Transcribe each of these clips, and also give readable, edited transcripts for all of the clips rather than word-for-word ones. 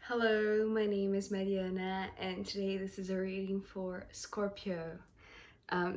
Hello, my name is Mariana, and today this is a reading for Scorpio.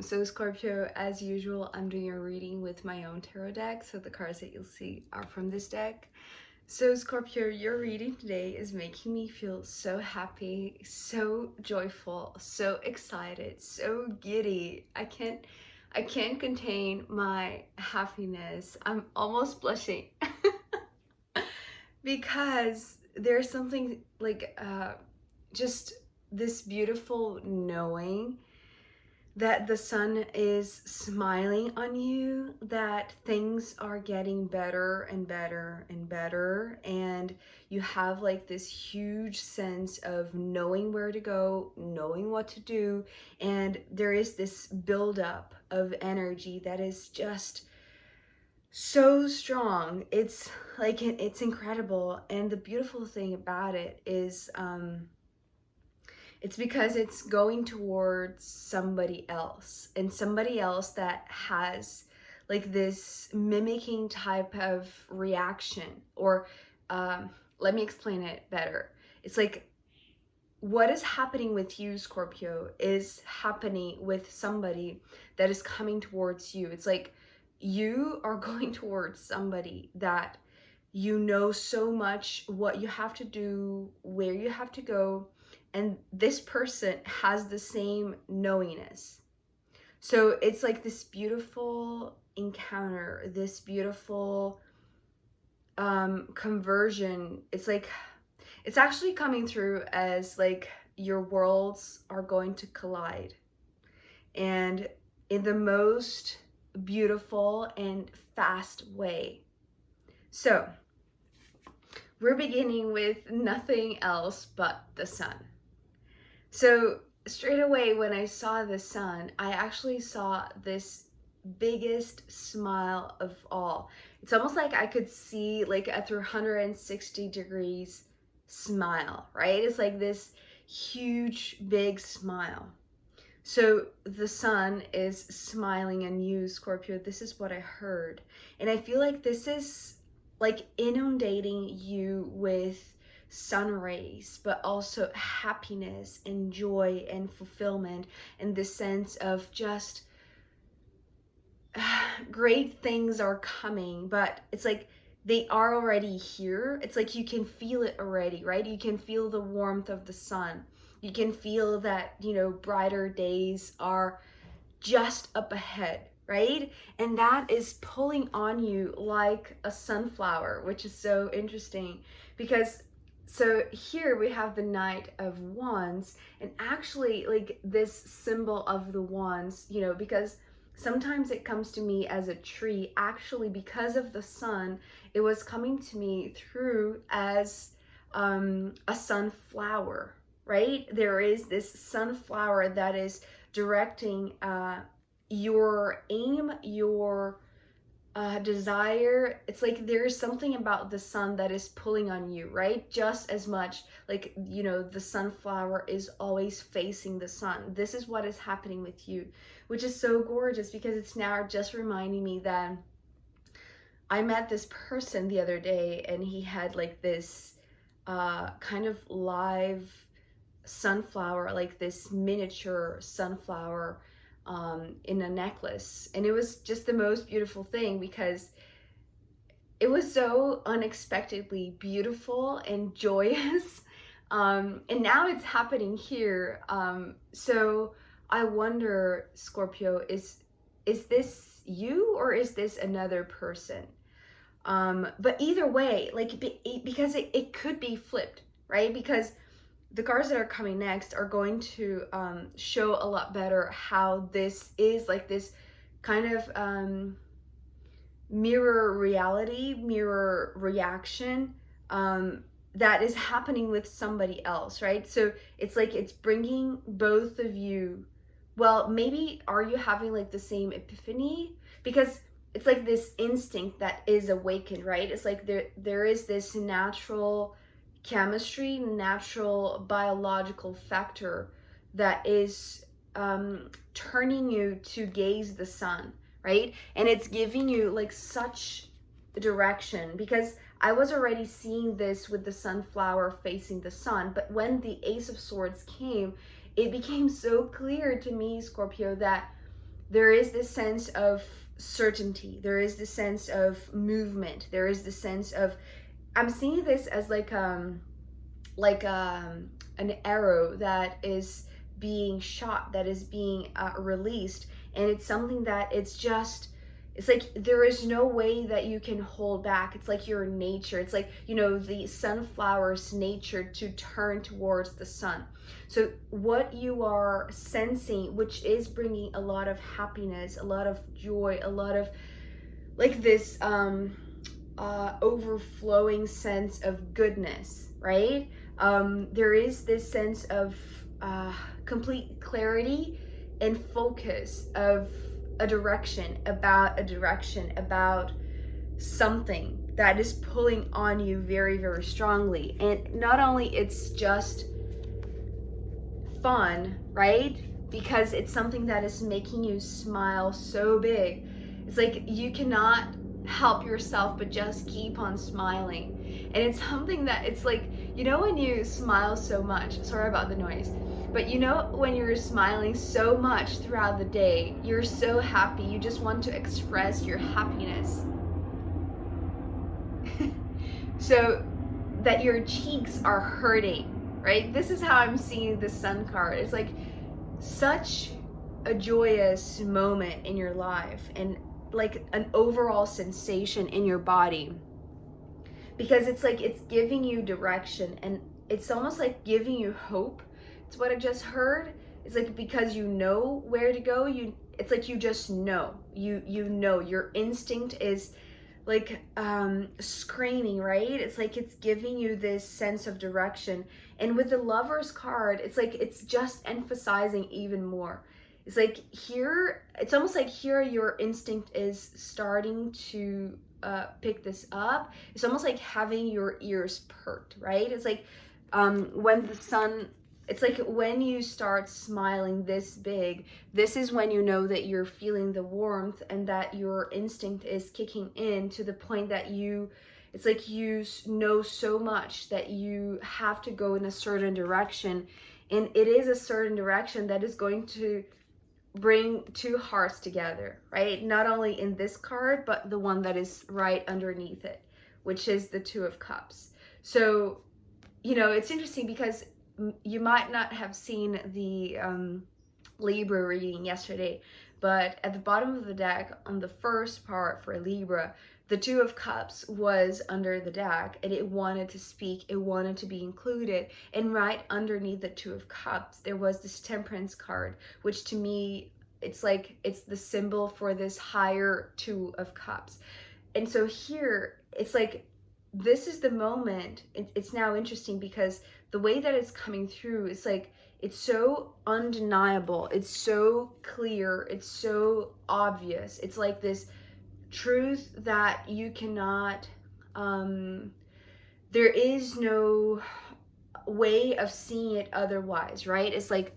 So Scorpio, as usual, I'm doing a reading with my own tarot deck, so the cards that you'll see are from this deck. So Scorpio, your reading today is making me feel so happy, so joyful, so excited, so giddy. I can't contain my happiness. I'm almost blushing. Because there's something like just this beautiful knowing that the sun is smiling on you, that things are getting better and better and better, and you have like this huge sense of knowing where to go, knowing what to do, and there is this buildup of energy that is just so strong. It's like it's incredible, and the beautiful thing about it is it's because it's going towards somebody else, and somebody else that has like this mimicking type of reaction, or let me explain it better. It's like what is happening with you, Scorpio, is happening with somebody that is coming towards you. It's like you are going towards somebody that you know so much what you have to do, where you have to go, and this person has the same knowingness. So it's like this beautiful encounter, this beautiful conversion. It's like it's actually coming through as like your worlds are going to collide, and in the most beautiful and fast way. So we're beginning with nothing else but the sun. So straight away when I saw the sun, I actually saw this biggest smile of all. It's almost like I could see like a 360 degrees smile, right? It's like this huge big smile. So the sun is smiling on you, Scorpio. This is what I heard. And I feel like this is like inundating you with sun rays, but also happiness and joy and fulfillment, and this sense of just great things are coming. But it's like they are already here. It's like you can feel it already, right? You can feel the warmth of the sun. You can feel that, brighter days are just up ahead, right? And that is pulling on you like a sunflower, which is so interesting because so here we have the Knight of Wands, and actually like this symbol of the wands, because sometimes it comes to me as a tree. Actually, because of the sun, it was coming to me through as a sunflower, right? There is this sunflower that is directing your aim, your desire. It's like there's something about the sun that is pulling on you, right? Just as much like, the sunflower is always facing the sun. This is what is happening with you, which is so gorgeous because it's now just reminding me that I met this person the other day, and he had like this kind of live sunflower, like this miniature sunflower in a necklace. And it was just the most beautiful thing because it was so unexpectedly beautiful and joyous. And now it's happening here. So I wonder, Scorpio, is this you or is this another person? But either way, like because it could be flipped, right? Because the cards that are coming next are going to show a lot better how this is like this kind of mirror reality, mirror reaction that is happening with somebody else, right? So it's like it's bringing both of you. Well, maybe are you having like the same epiphany? Because it's like this instinct that is awakened, right? It's like there is this natural chemistry, natural biological factor that is turning you to gaze the sun, right? And it's giving you like such direction, because I was already seeing this with the sunflower facing the sun, but when the Ace of Swords came, it became so clear to me, Scorpio, that there is this sense of certainty, there is this sense of movement, there is this sense of, I'm seeing this as like an arrow that is being shot, that is being released, and it's something that it's like there is no way that you can hold back. It's like your nature. It's like, you know, the sunflower's nature to turn towards the sun. So what you are sensing, which is bringing a lot of happiness, a lot of joy, a lot of like this overflowing sense of goodness, right? There is this sense of complete clarity and focus of a direction, about something that is pulling on you very, very strongly. And not only it's just fun, right? Because it's something that is making you smile so big. It's like you cannot help yourself but just keep on smiling. And it's something that it's like, you know, when you smile so much, sorry about the noise, but you know, when you're smiling so much throughout the day, you're so happy, you just want to express your happiness. So that your cheeks are hurting, right? This is how I'm seeing the Sun card. It's like such a joyous moment in your life and like an overall sensation in your body, because it's like it's giving you direction and it's almost like giving you hope. It's what I just heard. It's like because you know where to go, it's like you just know. You know, your instinct is like screaming, right? It's like it's giving you this sense of direction. And with the Lover's card, it's like it's just emphasizing even more. It's like here, it's almost like here your instinct is starting to pick this up. It's almost like having your ears perked, right? It's like when the sun, it's like when you start smiling this big, this is when you know that you're feeling the warmth and that your instinct is kicking in to the point that it's like you know so much that you have to go in a certain direction. And it is a certain direction that is going to bring two hearts together, right? Not only in this card, but the one that is right underneath it, which is the Two of Cups. So, you know, it's interesting because you might not have seen the Libra reading yesterday, but at the bottom of the deck on the first part for Libra, the Two of Cups was under the deck and it wanted to speak, it wanted to be included. And right underneath the Two of Cups, there was this Temperance card, which to me, it's like, it's the symbol for this higher Two of Cups. And so here, it's like, this is the moment. It's now interesting because the way that it's coming through, it's like, it's so undeniable. It's so clear. It's so obvious. It's like this truth that you cannot, there is no way of seeing it otherwise, right? It's like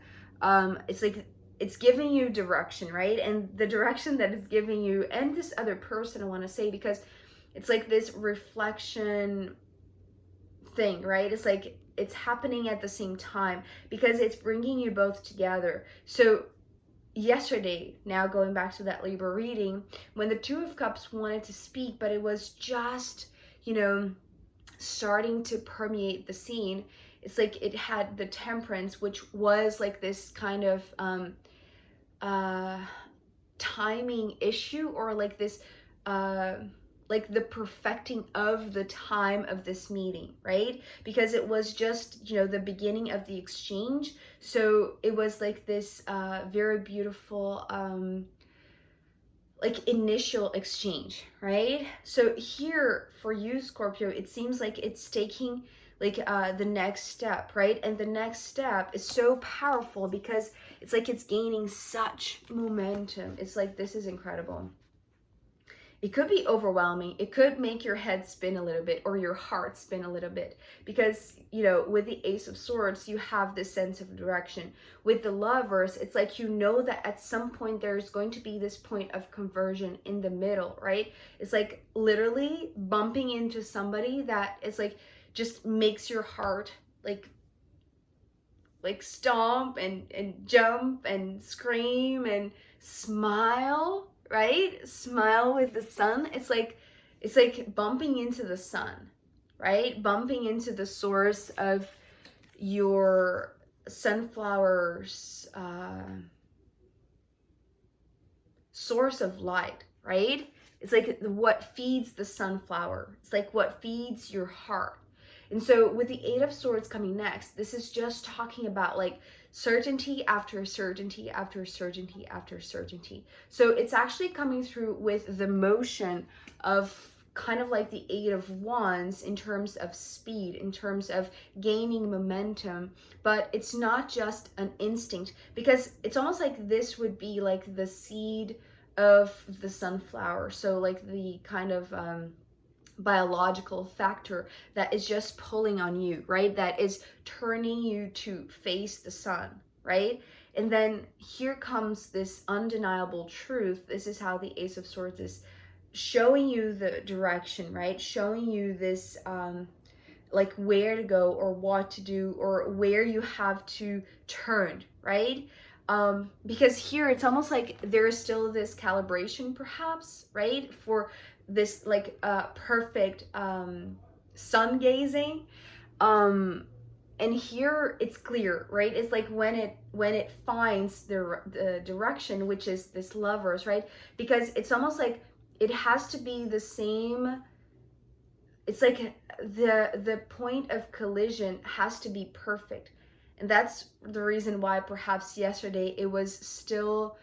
it's giving you direction, right? And the direction that it's giving you, and this other person, I want to say, because it's like this reflection thing, right? It's like it's happening at the same time because it's bringing you both together. So yesterday, now going back to that Libra reading, when the Two of Cups wanted to speak, but it was just, you know, starting to permeate the scene, it's like it had the Temperance, which was like this kind of timing issue, or like this like the perfecting of the time of this meeting, right? Because it was just, you know, the beginning of the exchange. So it was like this very beautiful like initial exchange, right? So here for you, Scorpio, it seems like it's taking like the next step, right? And the next step is so powerful because it's like it's gaining such momentum. It's like, this is incredible. It could be overwhelming. It could make your head spin a little bit or your heart spin a little bit because, you know, with the Ace of Swords, you have this sense of direction. With the Lovers, it's like you know that at some point there's going to be this point of conversion in the middle, right? It's like literally bumping into somebody that is like just makes your heart like stomp and jump and scream and smile, right? Smile with the sun. It's like bumping into the sun, right? Bumping into the source of your sunflower's source of light, right? It's like what feeds the sunflower. It's like what feeds your heart. And so with the Eight of Swords coming next, this is just talking about like certainty after certainty after certainty after certainty. So it's actually coming through with the motion of kind of like the Eight of Wands in terms of speed, in terms of gaining momentum, but it's not just an instinct, because it's almost like this would be like the seed of the sunflower. So like the kind of biological factor that is just pulling on you, right? That is turning you to face the sun, right? And then here comes this undeniable truth. This is how the Ace of Swords is showing you the direction, right? Showing you this like where to go or what to do or where you have to turn, right? Because here it's almost like there is still this calibration perhaps, right? For this like perfect sun gazing. And here it's clear, right? It's like when it finds the direction, which is this Lovers, right? Because it's almost like it has to be the same. It's like the point of collision has to be perfect. And that's the reason why perhaps yesterday it was still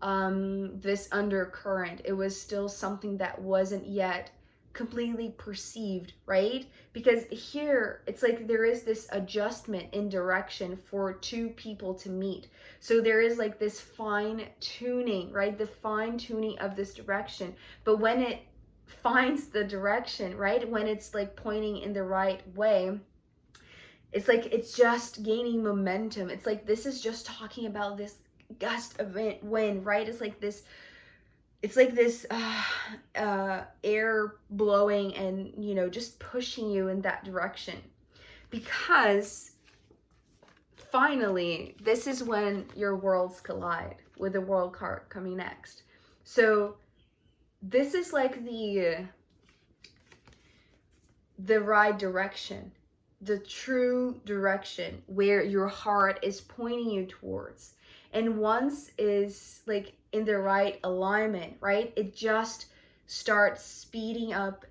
this undercurrent. It was still something that wasn't yet completely perceived, right? Because here it's like there is this adjustment in direction for two people to meet. So there is like this fine tuning, right? The fine tuning of this direction. But when it finds the direction, right? When it's like pointing in the right way, it's like it's just gaining momentum. It's like this is just talking about this gust of wind, right? It's like this air blowing and, you know, just pushing you in that direction. Because finally, this is when your worlds collide, with the World card coming next. So this is like the right direction, the true direction where your heart is pointing you towards. And once is like in the right alignment, right? It just starts speeding up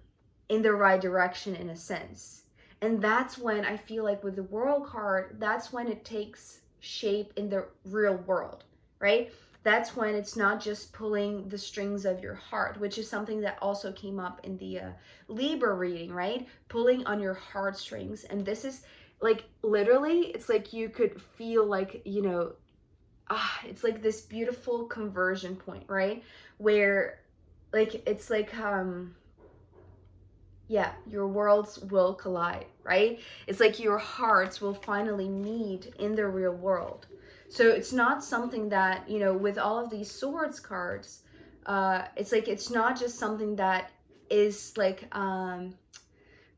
in the right direction in a sense. And that's when I feel like with the World card, that's when it takes shape in the real world, right? That's when it's not just pulling the strings of your heart, which is something that also came up in the Libra reading, right? Pulling on your heartstrings. And this is like literally, it's like you could feel like, you know, it's like this beautiful conversion point, right? Where like it's like yeah, your worlds will collide, right? It's like your hearts will finally meet in the real world. So it's not something that, you know, with all of these swords cards, it's like it's not just something that is like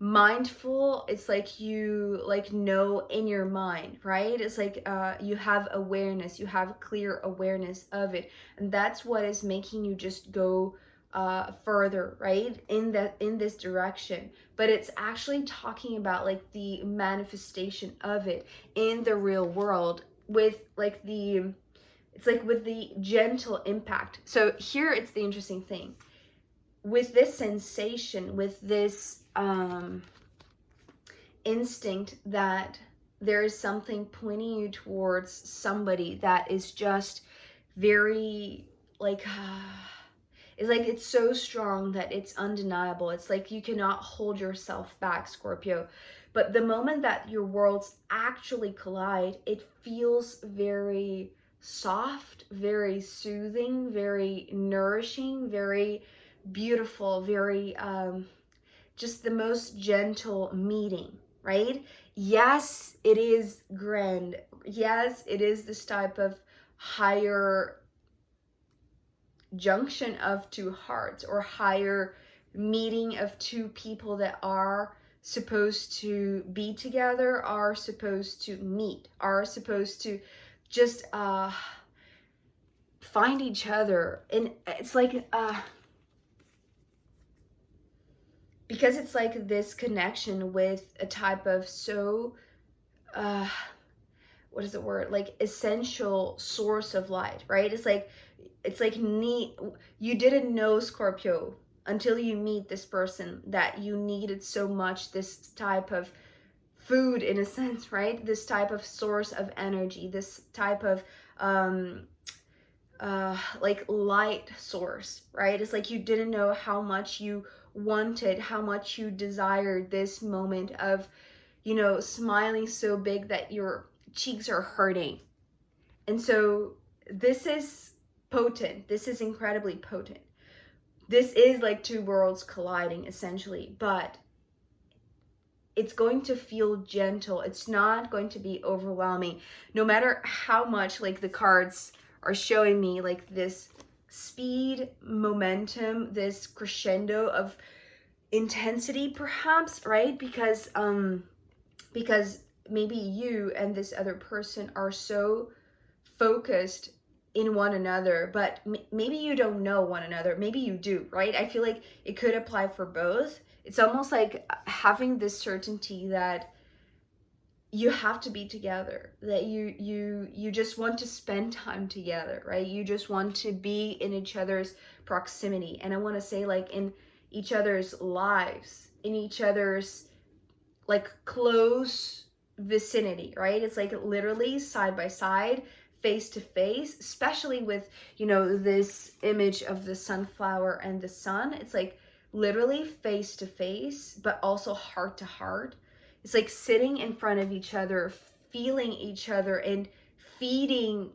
mindful. It's like you like know in your mind, right? It's like you have awareness, you have clear awareness of it, and that's what is making you just go further, right, in this direction. But it's actually talking about like the manifestation of it in the real world with like the, it's like with the gentle impact. So here it's the interesting thing with this sensation, with this instinct that there is something pointing you towards somebody that is just very like it's like it's so strong that it's undeniable. It's like you cannot hold yourself back, Scorpio. But the moment that your worlds actually collide, it feels very soft, very soothing, very nourishing, very beautiful, very just the most gentle meeting, right? Yes, it is grand. Yes, it is this type of higher junction of two hearts, or higher meeting of two people that are supposed to be together, are supposed to meet, are supposed to just find each other. And it's like because it's like this connection with a type of so uh what is the word, like essential source of light, right? It's like neat. You didn't know, Scorpio, until you meet this person, that you needed so much this type of food, in a sense, right? This type of source of energy, this type of like light source, right? It's like you didn't know how much you wanted, how much you desired this moment of, you know, smiling so big that your cheeks are hurting. And so this is potent. This is incredibly potent. This is like two worlds colliding, essentially, but it's going to feel gentle. It's not going to be overwhelming, no matter how much like the cards are showing me like this speed, momentum, this crescendo of intensity, perhaps, right? Because maybe you and this other person are so focused in one another, but maybe you don't know one another. Maybe you do, right? I feel like it could apply for both. It's almost like having this certainty that you have to be together, that you just want to spend time together, right? You just want to be in each other's proximity. And I want to say, like, in each other's lives, in each other's like close vicinity, right? It's like literally side by side, face to face, especially with, you know, this image of the sunflower and the sun. It's like literally face to face, but also heart to heart. It's like sitting in front of each other, feeling each other, and feeding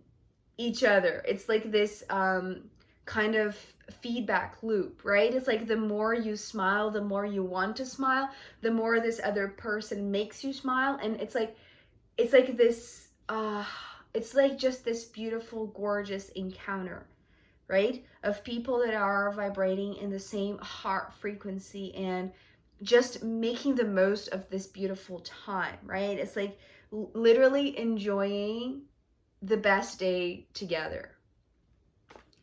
each other. It's like this kind of feedback loop, right? It's like the more you smile, the more you want to smile, the more this other person makes you smile. And it's like this it's like just this beautiful, gorgeous encounter, right? Of people that are vibrating in the same heart frequency and just making the most of this beautiful time, right? It's like literally enjoying the best day together.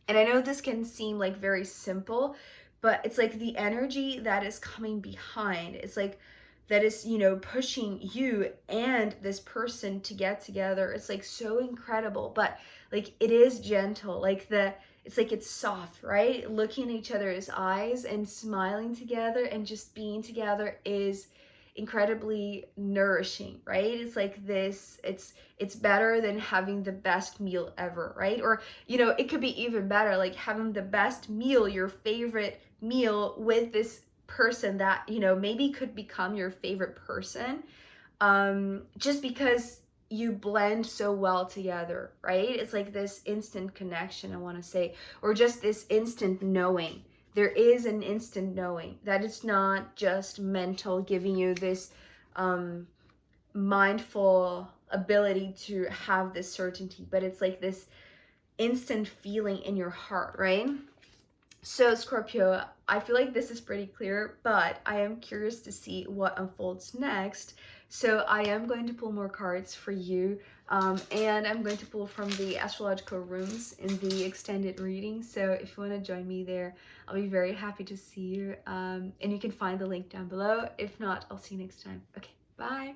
And I know this can seem like very simple, but it's like the energy that is coming behind. It's like that is, you know, pushing you and this person to get together. It's like so incredible, but like it is gentle. Like it's like it's soft, right? Looking at each other's eyes and smiling together and just being together is incredibly nourishing, right? It's like this, it's better than having the best meal ever, right? Or, you know, it could be even better, like having the best meal, your favorite meal, with this person that, you know, maybe could become your favorite person, just because you blend so well together, right? It's like this instant connection, I want to say, or just this instant knowing. There is an instant knowing that it's not just mental, giving you this mindful ability to have this certainty, but it's like this instant feeling in your heart, right? So Scorpio, I feel like this is pretty clear, but I am curious to see what unfolds next. So I am going to pull more cards for you, and I'm going to pull from the astrological rooms in the extended reading. So if you want to join me there, I'll be very happy to see you. And you can find the link down below. If not, I'll see you next time. Okay, bye.